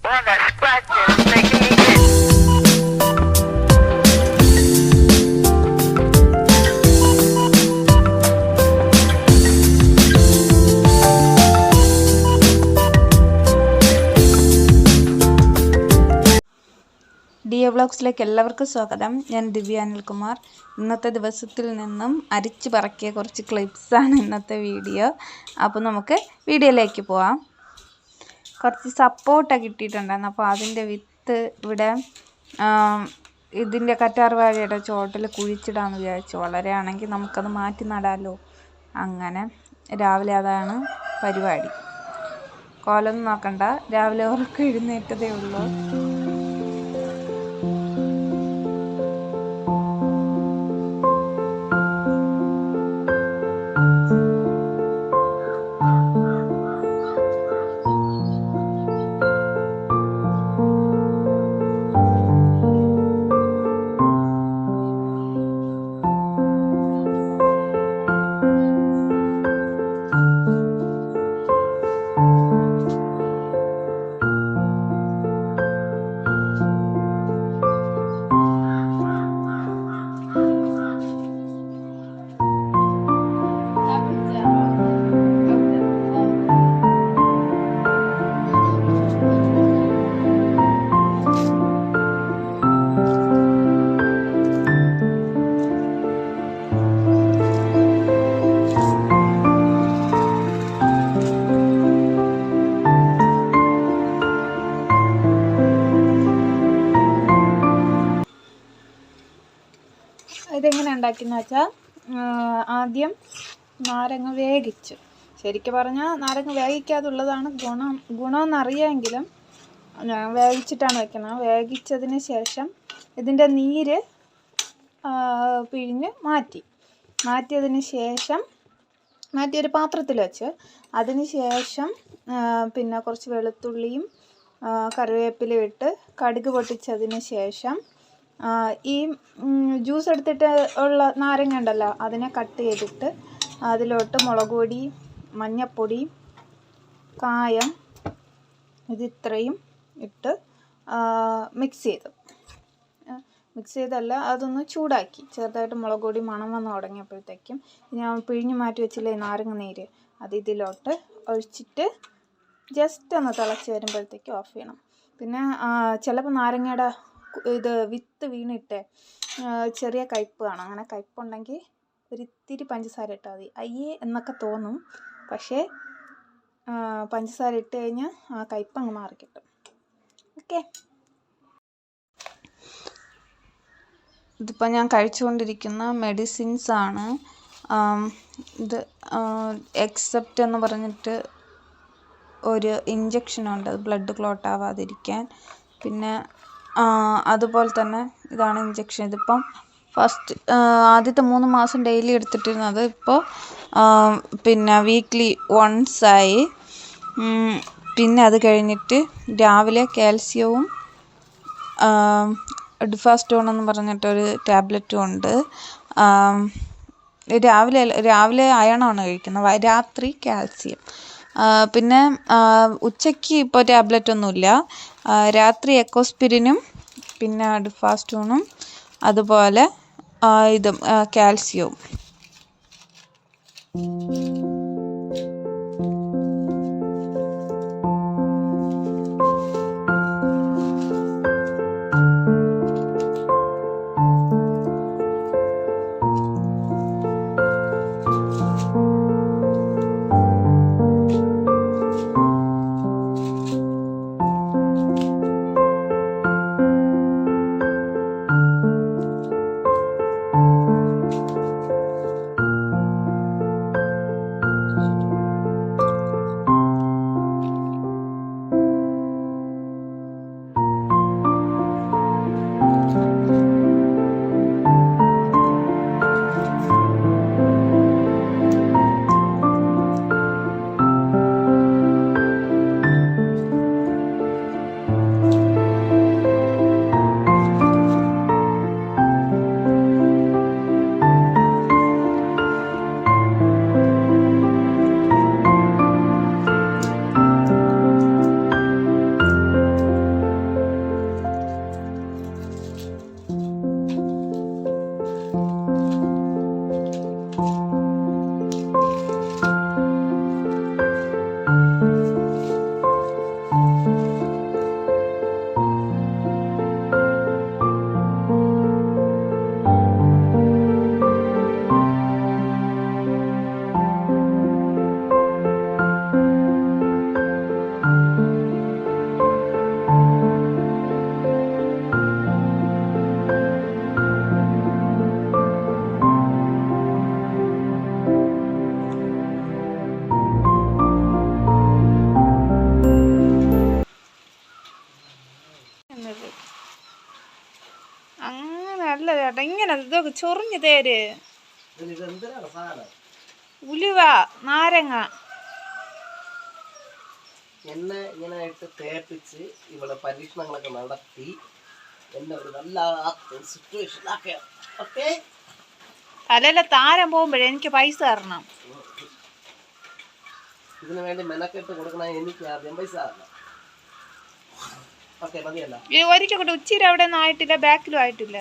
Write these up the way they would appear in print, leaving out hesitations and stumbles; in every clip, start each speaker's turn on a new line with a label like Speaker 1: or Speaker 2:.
Speaker 1: Boy, that scratching is making me itch.
Speaker 2: DA വ്ളോഗ്സിലേക്ക് എല്ലാവർക്കും സ്വാഗതം. ഞാൻ ദിവ്യ അനിൽകുമാർ. ഇന്നത്തെ ദിവസത്തിൽ നിന്നും അരിച്ചു പറക്കിയ കുറച്ച് ക്ലിപ്സാണ് ഇന്നത്തെ വീഡിയോ. അപ്പോൾ നമുക്ക് വീഡിയോയിലേക്ക് പോവാം. കുറച്ച് സപ്പോർട്ടൊക്കെ കിട്ടിയിട്ടുണ്ടായിരുന്നു. അപ്പോൾ അതിൻ്റെ വിത്ത് ഇവിടെ ഇതിൻ്റെ കറ്റാർവാഴയുടെ ചോട്ടിൽ കുഴിച്ചിടാമെന്ന് വിചാരിച്ചു. വളരെയാണെങ്കിൽ നമുക്കത് മാറ്റി നടാമല്ലോ. അങ്ങനെ രാവിലെ അതാണ് പരിപാടി. കോലൊന്നും നോക്കണ്ട, രാവിലെ ഉറക്കം എഴുന്നേറ്റതേ ഉള്ളൂ. ഇതെങ്ങനെ ഉണ്ടാക്കിയെന്ന് വെച്ചാൽ ആദ്യം നാരങ്ങ വേവിച്ചു. ശരിക്കും പറഞ്ഞാൽ നാരങ്ങ വേവിക്കാതുള്ളതാണ് ഗുണമെന്നറിയാമെങ്കിലും ഞാൻ വേവിച്ചിട്ടാണ് വെക്കുന്നത്. വേവിച്ചതിന് ശേഷം ഇതിൻ്റെ നീര് പിഴിഞ്ഞ് മാറ്റിയതിന് ശേഷം മാറ്റിയൊരു പാത്രത്തിൽ വെച്ച് അതിന് ശേഷം പിന്നെ കുറച്ച് വെളുത്തുള്ളിയും കറിവേപ്പിലയും ഇട്ട് കടുക് പൊട്ടിച്ചതിന് ശേഷം ഈ ജ്യൂസ് എടുത്തിട്ട് ഉള്ള നാരങ്ങ ഉണ്ടല്ലോ, അതിനെ കട്ട് ചെയ്തിട്ട് അതിലോട്ട് മുളക് പൊടി, മഞ്ഞൾപ്പൊടി, കായം ഇത്രയും ഇട്ട് മിക്സ് ചെയ്തല്ല അതൊന്ന് ചൂടാക്കി ചെറുതായിട്ട് മുളക് പൊടി മണം വന്ന് തുടങ്ങിയപ്പോഴത്തേക്കും ഞാൻ പിഴിഞ്ഞ് മാറ്റി വെച്ചില്ലേ നാരങ്ങ നീര്, അത് ഇതിലോട്ട് ഒഴിച്ചിട്ട് ജസ്റ്റ് ഒന്ന് തിളച്ച് വരുമ്പോഴത്തേക്കും ഓഫ് ചെയ്യണം. പിന്നെ ചിലപ്പോൾ നാരങ്ങയുടെ ഇത് വിത്ത് വീണിട്ട് ചെറിയ കയ്പ്പ് കാണാം. അങ്ങനെ കയ്പ്പുണ്ടെങ്കിൽ ഒരിത്തിരി പഞ്ചസാര ഇട്ടാൽ മതി. അയ്യേ എന്നൊക്കെ തോന്നും, പക്ഷേ പഞ്ചസാര ഇട്ട് കഴിഞ്ഞാൽ ആ കയ്പ്പ് അങ്ങ് മാറിക്കിട്ടും. ഓക്കെ, ഇതിപ്പോൾ ഞാൻ കഴിച്ചുകൊണ്ടിരിക്കുന്ന മെഡിസിൻസ് ആണ്. ഇത് എക്സെപ്റ്റ് എന്ന് പറഞ്ഞിട്ട് ഒരു ഇഞ്ചക്ഷനുണ്ട്, ബ്ലഡ് ക്ലോട്ട് ആവാതിരിക്കാൻ. പിന്നെ അതുപോലെ തന്നെ ഇതാണ് ഇഞ്ചക്ഷൻ. ഇതിപ്പം ആദ്യത്തെ 3 മാസം ഡെയിലി എടുത്തിട്ടിരുന്നത് ഇപ്പോൾ പിന്നെ വീക്ക്ലി വൺസായി. പിന്നെ അത് കഴിഞ്ഞിട്ട് രാവിലെ കാൽസ്യവും ഡിഫാസ്റ്റോൺ എന്ന് പറഞ്ഞിട്ടൊരു ടാബ്ലറ്റും ഉണ്ട്. രാവിലെ അയണാണ് കഴിക്കുന്നത്, രാത്രി കാൽസ്യം. പിന്നെ ഉച്ചയ്ക്ക് ഇപ്പോൾ ടാബ്ലറ്റ് ഒന്നുമില്ല. രാത്രി എക്കോസ്പിരിനും പിന്നെ ഡിഫാസ്റ്റോണും അതുപോലെ ഇതും കാൽസ്യവും. അല്ല ചേട്ടാ ഇങ്ങനെ ഇതൊക്കെ ചൊറിഞ്ഞു തേര്. ഉലുവ, നാരങ്ങ
Speaker 3: എണ്ണ ഇങ്ങനെ ഇട്ട് തേപ്പിച്ച് ഇവിടെ പരീക്ഷണങ്ങളൊക്കെ നടത്തി എന്നെ ഒരു നല്ല സിറ്റുവേഷൻ ആക്കിയ. ഓക്കെ,
Speaker 2: അല്ലല്ല താരം പോകുമ്പോഴേ എനിക്ക് പൈസ തരണം.
Speaker 3: ഇതിനു വേണ്ടി മെനക്കെട്ട് കൊടുക്കണ എനിക്ക് ആദ്യം പൈസ തരണം. ഓക്കെ, മതിയല്ല.
Speaker 2: ഒരിക്കൽ കൂടെ ഉച്ചിരി അവിടെ ഒന്നും ആയിട്ടില്ല, ബാക്കിലും ആയിട്ടില്ല.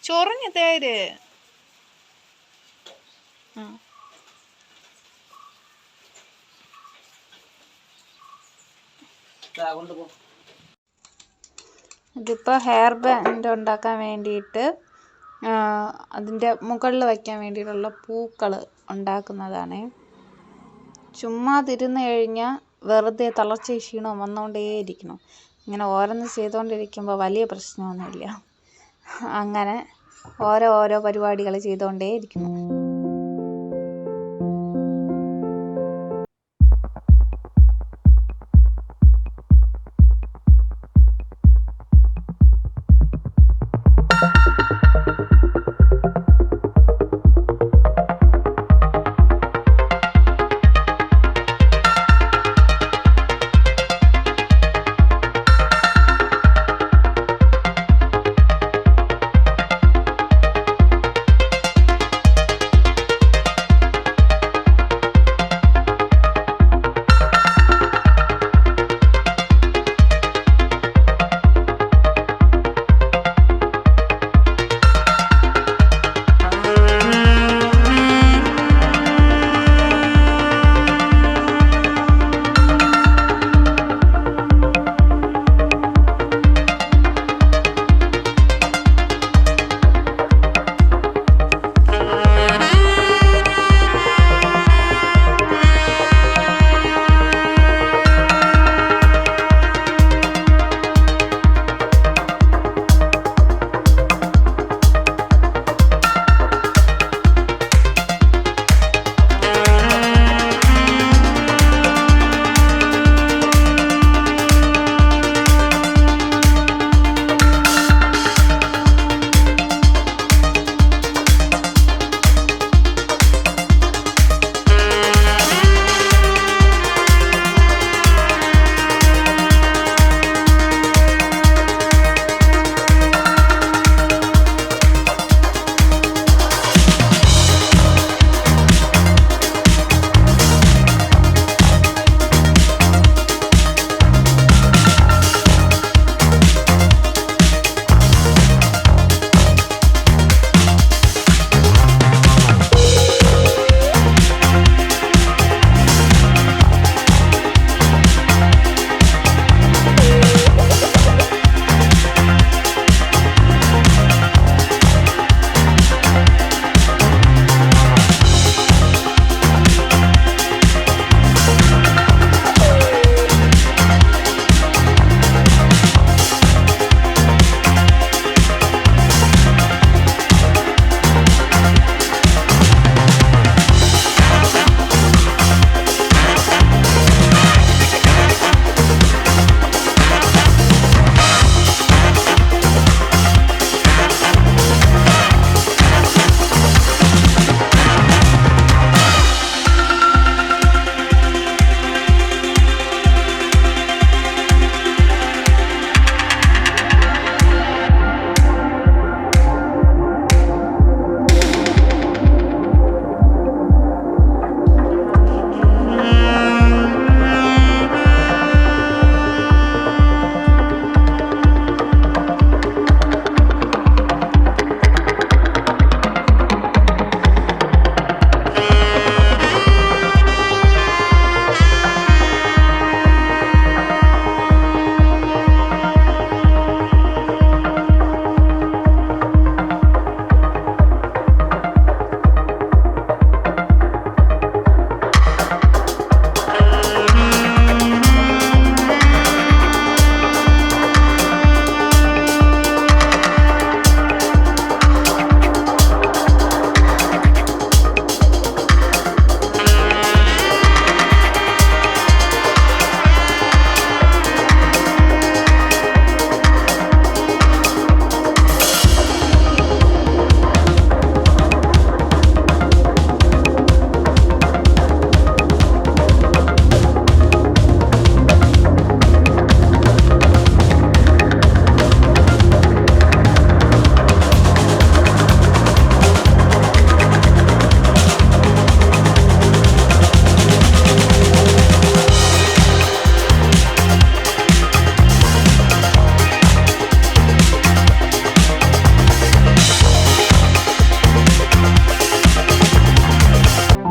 Speaker 2: ചൊറിഞ്ഞു തേര്. ഇതിപ്പോൾ ഹെയർ ബാൻഡ് ഉണ്ടാക്കാൻ വേണ്ടിയിട്ട് അതിൻ്റെ മുകളിൽ വയ്ക്കാൻ വേണ്ടിയിട്ടുള്ള പൂക്കൾ ഉണ്ടാക്കുന്നതാണ്. ചുമ്മാ തിരുന്ന് കഴിഞ്ഞാൽ വെറുതെ തളർച്ച ക്ഷീണവും വന്നുകൊണ്ടേയിരിക്കണം. ഇങ്ങനെ ഓരോന്ന് ചെയ്തുകൊണ്ടിരിക്കുമ്പോൾ വലിയ പ്രശ്നമൊന്നുമില്ല. അങ്ങനെ ഓരോ പരിപാടികൾ ചെയ്തുകൊണ്ടേയിരിക്കുന്നു.